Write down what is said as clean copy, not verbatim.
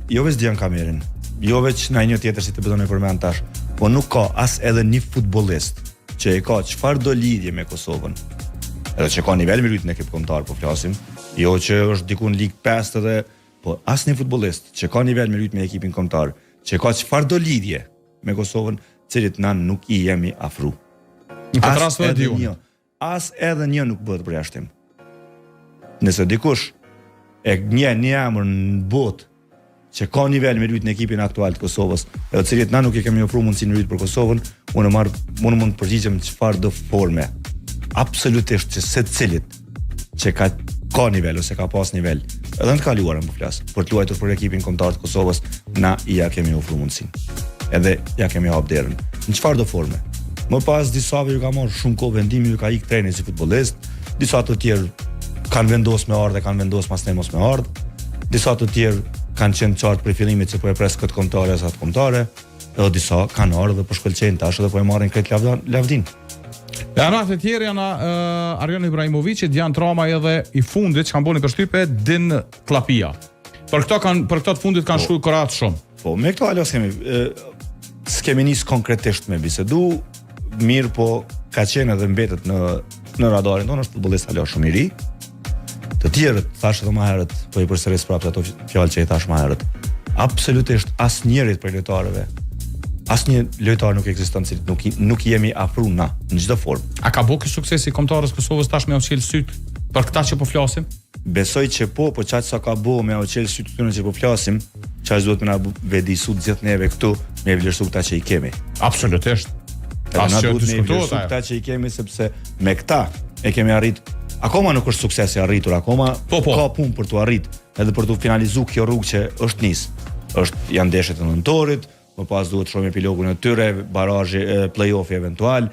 jo veç Dian Kamerin, jo veç na një tjetër si të bëdoni përmend tash, po nuk ka as edhe një futbollist që e ka çfarë do lidhje me Kosovën. Edhe që ka nivel me lutje në ekip kombëtar po flasim, jo që është diku në Ligë 5 edhe, po as një futbollist që ka nivel me lutje me ekipin kombëtar, që ka çfarë do lidhje me Kosovën, cilit na nuk i jemi afru. As edhe një nuk bëhet përjashtim. Nëse dikush e një emër në botë që ka nivel me lutje në ekipin aktual të Kosovës, edhe cilit na nuk i kemi ofruar mundësinë lutje për Kosovën, unë mund të përgjigjem çfarë do forme. Absolutisht që secilit që ka nivel ose ka pas nivel, edhe në të kaluarën po flas, për të luajtur për ekipin kombëtar të Kosovës, na i ja kemi ofruar mundësinë. Edhe ja kemi hap derën. Në çfarë do forme? Më pas disave ju ka marrë shumë kohë vendimi, ju ka ikë treni si futbollist, disa të tjerë kanë vendosur me ardhe, kanë vendosur mas ne mos me ardhe. Disa të tjerë kanë qenë qartë për fillimit se po e pres këtë kombëtare sa të kombëtare, edhe disa kanë ardhur dhe po shkëlqejnë tash edhe po e marrin këtë lavdin. Janë të tjerë janë Arjon Ibrahimović, Dian Trama edhe i fundit që kanë bënë përshtypje Din Llapia. Për këto të fundit kanë shkuar korat shumë. Po me këto alo s'kemi nis konkretisht me bisedu, mirë po ka qenë edhe mbetet në radarin tonë, është futbollist alo shumë i ri. Të tjerët, thash edhe më herët, po i përsëris prapë ato fjalë që i thash më herët. Absolutisht asnjërit prej lojtarëve, asnjë lojtar nuk ekziston që nuk jemi afru na në çdo formë. A ka bëu suksesi kombëtarës Kosovës tash me uçel syt për këtë që po flasim? Besoj që po çaq sa ka bëu me uçel syt këtyre që po flasim, çaq duhet më na vedisu të gjithë neve këtu me vlerësu këta që i kemi. Absolutisht. Na duhet me vlerësu këta që i kemi sepse me këta e kemi arritur. Akoma nuk është suksesi arritur, akoma ka punë për t'u arrit, edhe për t'u finalizuar kjo rrugë që është nis. Janë ndeshjet e nëntorit, më pas duhet shohim epilogën e tyre, barazhi, play-offi eventual,